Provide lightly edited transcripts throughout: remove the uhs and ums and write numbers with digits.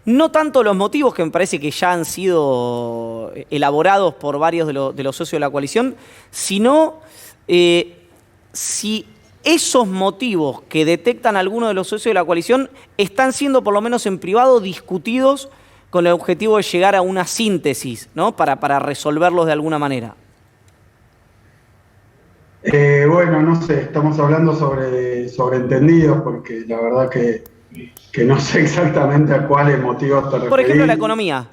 No tanto los motivos, que me parece que ya han sido elaborados por varios de los socios de la coalición, sino si esos motivos que detectan algunos de los socios de la coalición están siendo, por lo menos en privado, discutidos con el objetivo de llegar a una síntesis, ¿no? Para resolverlos de alguna manera. Bueno, no sé, estamos hablando sobre entendidos, porque la verdad que no sé exactamente a cuáles motivos te Por ejemplo, la referís. economía.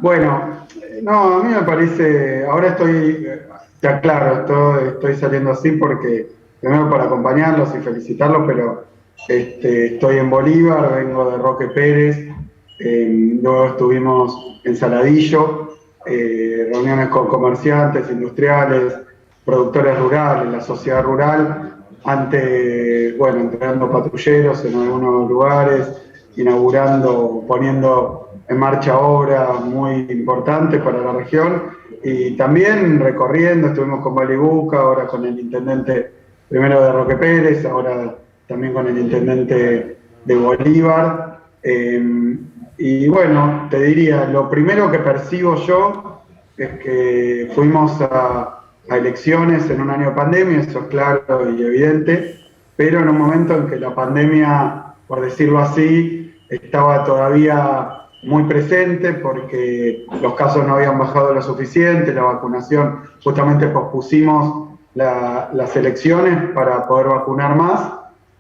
Bueno, no, a mí me parece, ahora te aclaro, estoy saliendo así porque, primero para acompañarlos y felicitarlos, pero estoy en Bolívar, vengo de Roque Pérez, luego estuvimos en Saladillo, reuniones con comerciantes, industriales, productores rurales, la sociedad rural, bueno, entregando patrulleros en algunos lugares, inaugurando, poniendo en marcha obras muy importantes para la región y también recorriendo, estuvimos con Balibuca, ahora con el intendente primero de Roque Pérez, ahora también con el intendente de Bolívar. Y bueno, te diría, lo primero que percibo yo es que fuimos a elecciones en un año de pandemia, eso es claro y evidente, pero en un momento en que la pandemia, por decirlo así, estaba todavía muy presente porque los casos no habían bajado lo suficiente, la vacunación, justamente pospusimos las elecciones para poder vacunar más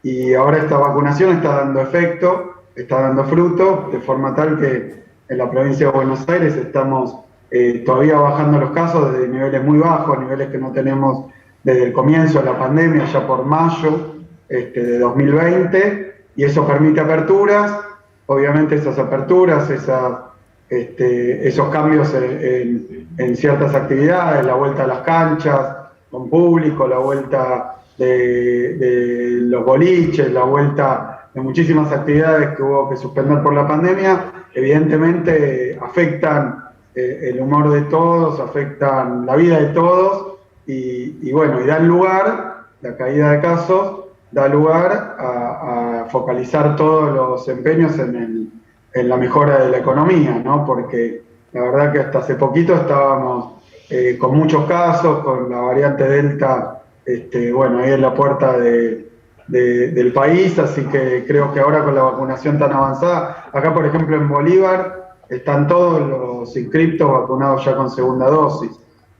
y ahora esta vacunación está dando efecto, está dando fruto, de forma tal que en la provincia de Buenos Aires estamos todavía bajando los casos desde niveles muy bajos, niveles que no tenemos desde el comienzo de la pandemia, ya por mayo de 2020, y eso permite aperturas. Obviamente esas aperturas, esos cambios en ciertas actividades, la vuelta a las canchas con público, la vuelta de los boliches, la vuelta de muchísimas actividades que hubo que suspender por la pandemia, evidentemente afectan el humor de todos, afectan la vida de todos y bueno, y dan lugar, la caída de casos, da lugar a focalizar todos los empeños en la mejora de la economía, ¿no? Porque la verdad que hasta hace poquito estábamos con muchos casos, con la variante Delta, bueno, ahí en la puerta del país, así que creo que ahora con la vacunación tan avanzada, acá por ejemplo en Bolívar, están todos los inscriptos vacunados ya con segunda dosis.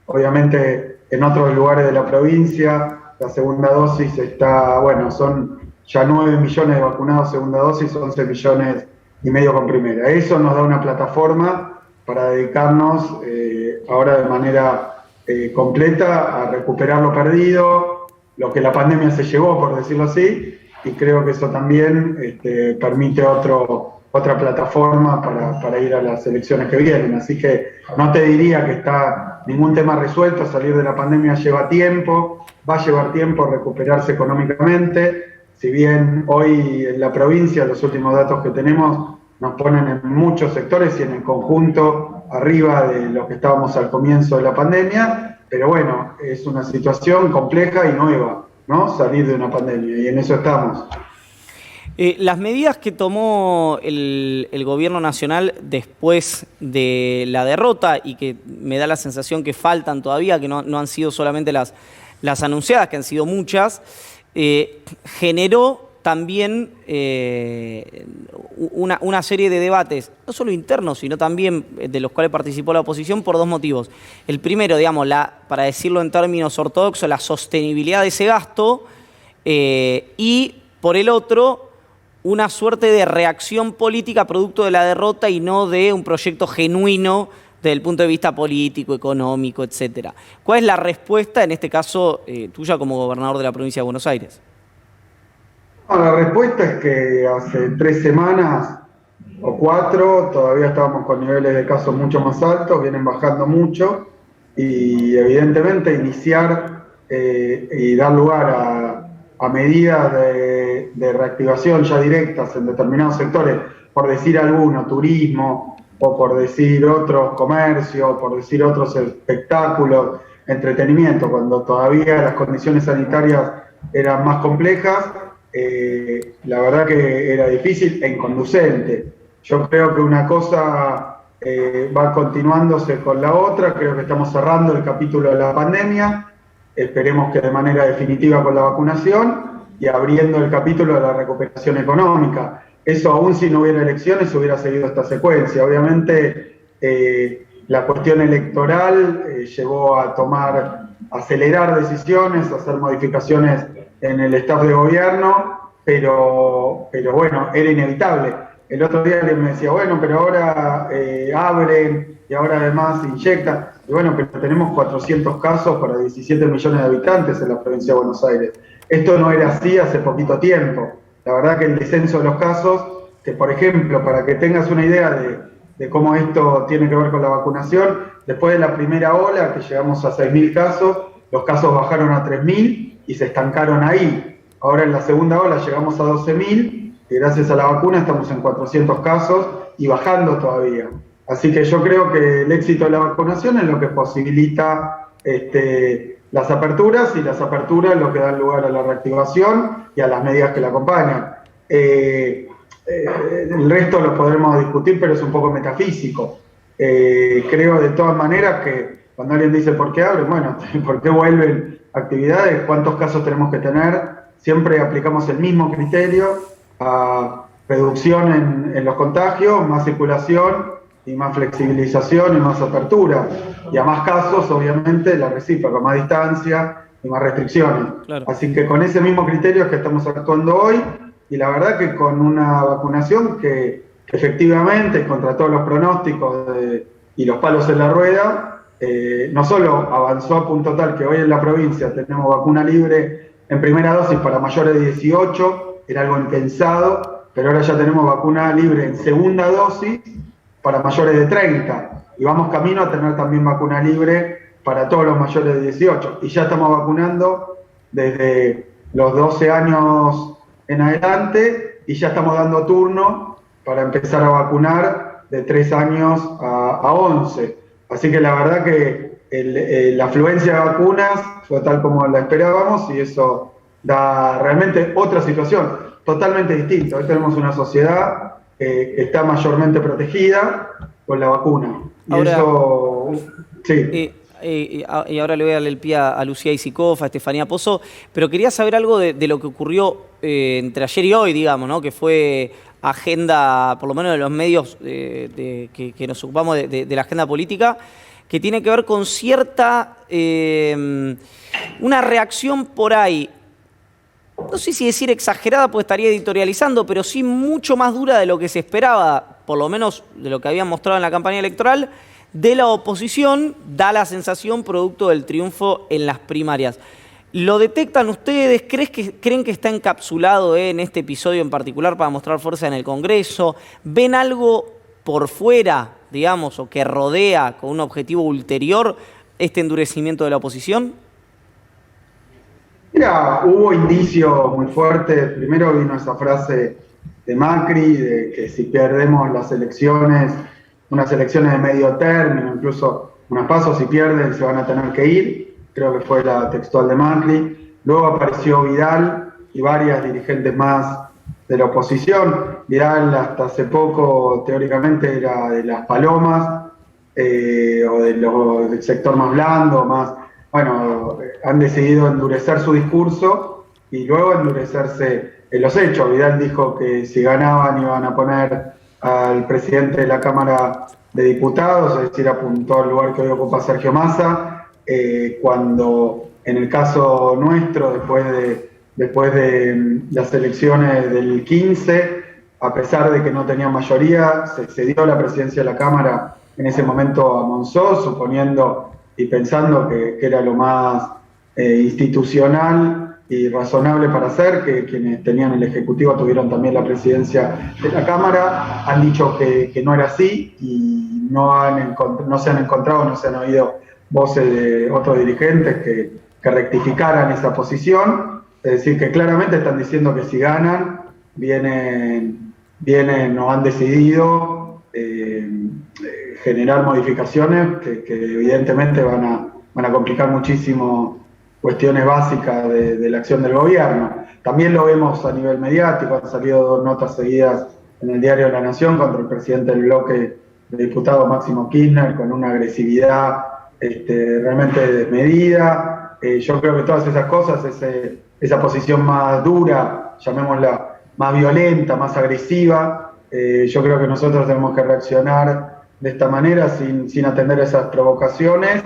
Obviamente en otros lugares de la provincia la segunda dosis está, bueno, son ya 9 millones de vacunados segunda dosis, 11 millones y medio con primera. Eso nos da una plataforma para dedicarnos ahora de manera completa a recuperar lo perdido, lo que la pandemia se llevó, por decirlo así, y creo que eso también permite otra plataforma para ir a las elecciones que vienen. Así que no te diría que está ningún tema resuelto, salir de la pandemia lleva tiempo, va a llevar tiempo recuperarse económicamente, si bien hoy en la provincia los últimos datos que tenemos nos ponen en muchos sectores y en el conjunto arriba de lo que estábamos al comienzo de la pandemia, pero bueno, es una situación compleja y nueva, ¿no? Salir de una pandemia y en eso estamos. Las medidas que tomó el gobierno nacional después de la derrota y que me da la sensación que faltan todavía, que no han sido solamente las anunciadas, que han sido muchas, generó también una serie de debates, no solo internos, sino también de los cuales participó la oposición por dos motivos. El primero, digamos, para decirlo en términos ortodoxos, la sostenibilidad de ese gasto y por el otro, una suerte de reacción política producto de la derrota y no de un proyecto genuino desde el punto de vista político, económico, etcétera. ¿Cuál es la respuesta, en este caso, tuya como gobernador de la provincia de Buenos Aires? No, la respuesta es que hace 3 semanas o 4 todavía estábamos con niveles de casos mucho más altos, vienen bajando mucho y evidentemente iniciar y dar lugar a medidas de reactivación ya directas en determinados sectores, por decir alguno, turismo, o por decir otros comercios, por decir otros espectáculos, entretenimiento, cuando todavía las condiciones sanitarias eran más complejas, la verdad que era difícil e inconducente. Yo creo que una cosa va continuándose con la otra, creo que estamos cerrando el capítulo de la pandemia, esperemos que de manera definitiva con la vacunación y abriendo el capítulo de la recuperación económica. Eso aún si no hubiera elecciones hubiera seguido esta secuencia. Obviamente la cuestión electoral llevó a acelerar decisiones, hacer modificaciones en el staff de gobierno, pero bueno, era inevitable. El otro día alguien me decía, bueno, pero ahora abren y ahora además inyectan. Y bueno, pero tenemos 400 casos para 17 millones de habitantes en la provincia de Buenos Aires. Esto no era así hace poquito tiempo. La verdad que el descenso de los casos, que por ejemplo, para que tengas una idea de cómo esto tiene que ver con la vacunación, después de la primera ola, que llegamos a 6.000 casos, los casos bajaron a 3.000 y se estancaron ahí. Ahora en la segunda ola llegamos a 12.000 y gracias a la vacuna estamos en 400 casos y bajando todavía. Así que yo creo que el éxito de la vacunación es lo que posibilita las aperturas, y las aperturas es lo que dan lugar a la reactivación y a las medidas que la acompañan. El resto lo podremos discutir, pero es un poco metafísico. Creo de todas maneras que cuando alguien dice ¿por qué abren? Bueno, ¿por qué vuelven actividades? ¿Cuántos casos tenemos que tener? Siempre aplicamos el mismo criterio a reducción en los contagios, más circulación y más flexibilización y más apertura. Y a más casos, obviamente, la recíproca, más distancia y más restricciones. Claro. Así que con ese mismo criterio es que estamos actuando hoy, y la verdad que con una vacunación que efectivamente, contra todos los pronósticos y los palos en la rueda, no solo avanzó a punto tal que hoy en la provincia tenemos vacuna libre en primera dosis para mayores de 18, era algo impensado, pero ahora ya tenemos vacuna libre en segunda dosis para mayores de 30, y vamos camino a tener también vacuna libre para todos los mayores de 18, y ya estamos vacunando desde los 12 años en adelante, y ya estamos dando turno para empezar a vacunar de 3 años a 11. Así que la verdad que la afluencia de vacunas fue tal como la esperábamos, y eso da realmente otra situación, totalmente distinta. Hoy tenemos una sociedad que está mayormente protegida con la vacuna. Y ahora, eso, sí. Y ahora le voy a darle el pie a Lucía Isikoff, a Estefanía Pozo, pero quería saber algo de lo que ocurrió entre ayer y hoy, digamos, ¿no? Que fue agenda, por lo menos de los medios que nos ocupamos de la agenda política, que tiene que ver con cierta, una reacción por ahí, no sé si decir exagerada, pues estaría editorializando, pero sí mucho más dura de lo que se esperaba, por lo menos de lo que habían mostrado en la campaña electoral, de la oposición, da la sensación producto del triunfo en las primarias. ¿Lo detectan ustedes? ¿Creen que está encapsulado en este episodio en particular para mostrar fuerza en el Congreso? ¿Ven algo por fuera, digamos, o que rodea con un objetivo ulterior este endurecimiento de la oposición? Mira, hubo indicios muy fuertes. Primero vino esa frase de Macri, de que si perdemos las elecciones, unas elecciones de medio término, incluso unas pasos, si pierden se van a tener que ir. Creo que fue la textual de Macri. Luego apareció Vidal y varias dirigentes más de la oposición. Vidal hasta hace poco teóricamente era de las palomas, o del sector más blando, más... Bueno, han decidido endurecer su discurso y luego endurecerse en los hechos. Vidal dijo que si ganaban iban a poner al presidente de la Cámara de Diputados, es decir, apuntó al lugar que hoy ocupa Sergio Massa, cuando en el caso nuestro, después de las elecciones del 15, a pesar de que no tenía mayoría, se cedió la presidencia de la Cámara en ese momento a Monzó, suponiendo y pensando que era lo más institucional y razonable para hacer, que quienes tenían el Ejecutivo tuvieron también la presidencia de la Cámara. Han dicho que no era así, y no se han encontrado, no se han oído voces de otros dirigentes que rectificaran esa posición. Es decir, que claramente están diciendo que si ganan, vienen o han decidido generar modificaciones que evidentemente van a complicar muchísimo cuestiones básicas de la acción del gobierno. También lo vemos a nivel mediático, han salido 2 notas seguidas en el diario La Nación contra el presidente del bloque de diputados, Máximo Kirchner, con una agresividad realmente desmedida. Yo creo que todas esas cosas, esa posición más dura, llamémosla más violenta, más agresiva, yo creo que nosotros tenemos que reaccionar de esta manera sin atender esas provocaciones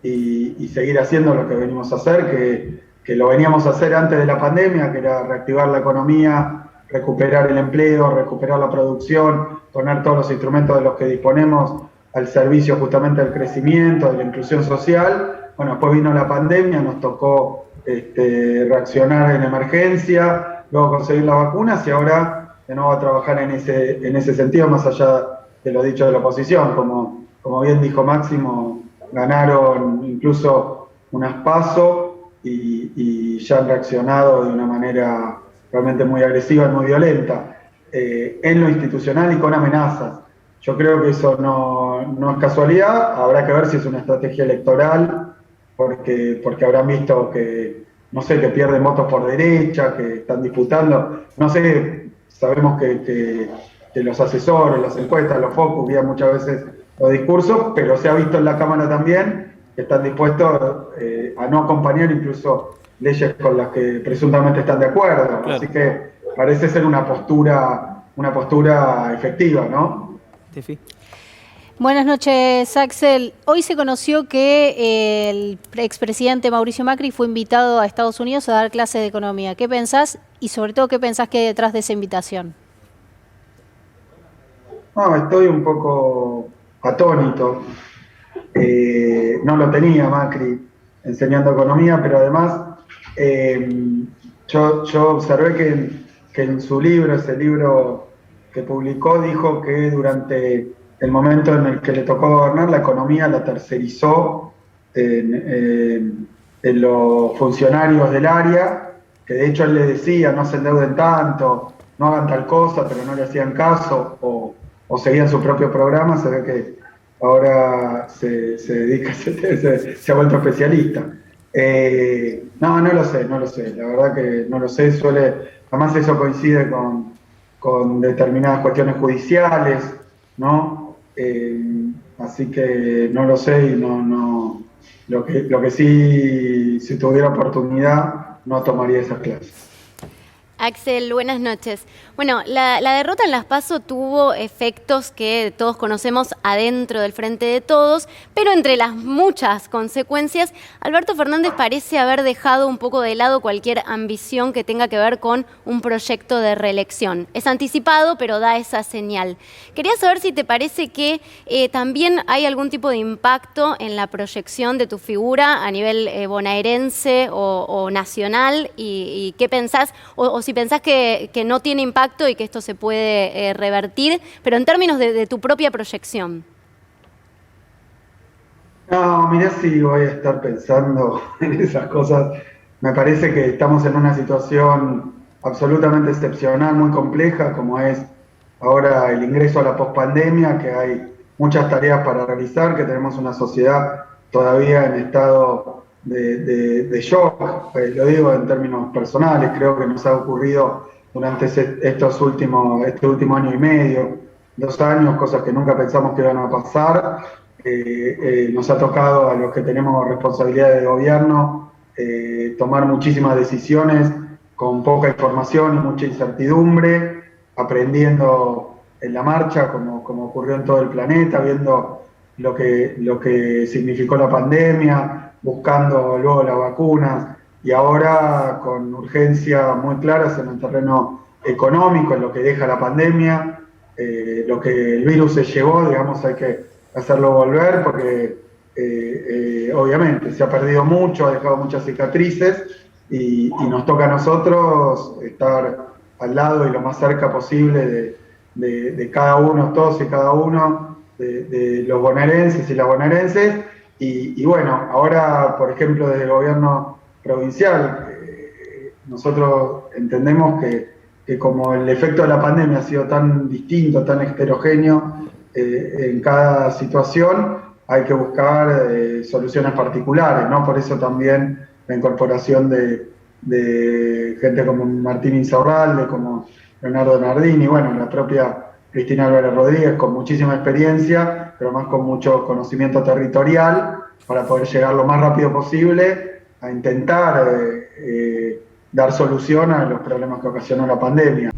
y seguir haciendo lo que venimos a hacer, que lo veníamos a hacer antes de la pandemia, que era reactivar la economía, recuperar el empleo, recuperar la producción, poner todos los instrumentos de los que disponemos al servicio justamente del crecimiento, de la inclusión social. Bueno, después vino la pandemia, nos tocó reaccionar en emergencia, luego conseguir las vacunas y ahora de nuevo a trabajar en ese sentido, más allá de lo dicho de la oposición. Como bien dijo Máximo, ganaron incluso unas PASO y ya han reaccionado de una manera realmente muy agresiva y muy violenta en lo institucional y con amenazas. Yo creo que eso no es casualidad, habrá que ver si es una estrategia electoral, porque habrán visto que, no sé, que pierden votos por derecha, que están disputando, no sé, sabemos que los asesores, las encuestas, los focus, guían muchas veces los discursos, pero se ha visto en la Cámara también que están dispuestos a no acompañar incluso leyes con las que presuntamente están de acuerdo. Claro. Así que parece ser una postura efectiva, ¿no? Tefi. Buenas noches, Axel. Hoy se conoció que el expresidente Mauricio Macri fue invitado a Estados Unidos a dar clases de economía. ¿Qué pensás? Y sobre todo, ¿qué pensás que hay detrás de esa invitación? No, estoy un poco atónito. No lo tenía Macri enseñando economía, pero además yo observé que en su libro, ese libro que publicó, dijo que durante el momento en el que le tocó gobernar, la economía la tercerizó en los funcionarios del área, que de hecho él le decía, no se endeuden tanto, no hagan tal cosa, pero no le hacían caso, o seguían su propio programa. Se ve que ahora se dedica, se ha vuelto especialista. No lo sé, la verdad que no lo sé, además eso coincide con determinadas cuestiones judiciales, ¿no? Así que no lo sé y lo que sí, si tuviera oportunidad, no tomaría esas clases. Axel, buenas noches. Bueno, la derrota en las PASO tuvo efectos que todos conocemos adentro del Frente de Todos, pero entre las muchas consecuencias, Alberto Fernández parece haber dejado un poco de lado cualquier ambición que tenga que ver con un proyecto de reelección. Es anticipado, pero da esa señal. Quería saber si te parece que también hay algún tipo de impacto en la proyección de tu figura a nivel bonaerense o nacional, y qué pensás, o si pensás que no tiene impacto y que esto se puede revertir, pero en términos de tu propia proyección. No, mirá si voy a estar pensando en esas cosas. Me parece que estamos en una situación absolutamente excepcional, muy compleja, como es ahora el ingreso a la pospandemia, que hay muchas tareas para realizar, que tenemos una sociedad todavía en estado de shock. Lo digo en términos personales, creo que nos ha ocurrido durante este último año y medio, 2 años, cosas que nunca pensamos que iban a pasar. Nos ha tocado a los que tenemos responsabilidad de gobierno tomar muchísimas decisiones con poca información y mucha incertidumbre, aprendiendo en la marcha, como ocurrió en todo el planeta, viendo lo que significó la pandemia, buscando luego las vacunas, y ahora con urgencias muy claras en el terreno económico, en lo que deja la pandemia, lo que el virus se llevó, digamos, hay que hacerlo volver, porque obviamente se ha perdido mucho, ha dejado muchas cicatrices, y nos toca a nosotros estar al lado y lo más cerca posible de cada uno, todos y cada uno, de los bonaerenses y las bonaerenses. Y bueno, ahora, por ejemplo, desde el gobierno provincial, nosotros entendemos que como el efecto de la pandemia ha sido tan distinto, tan heterogéneo en cada situación, hay que buscar soluciones particulares, ¿no? Por eso también la incorporación de gente como Martín Insaurralde, como Leonardo Nardini, bueno, la propia Cristina Álvarez Rodríguez, con muchísima experiencia, pero más con mucho conocimiento territorial, para poder llegar lo más rápido posible a intentar dar solución a los problemas que ocasionó la pandemia.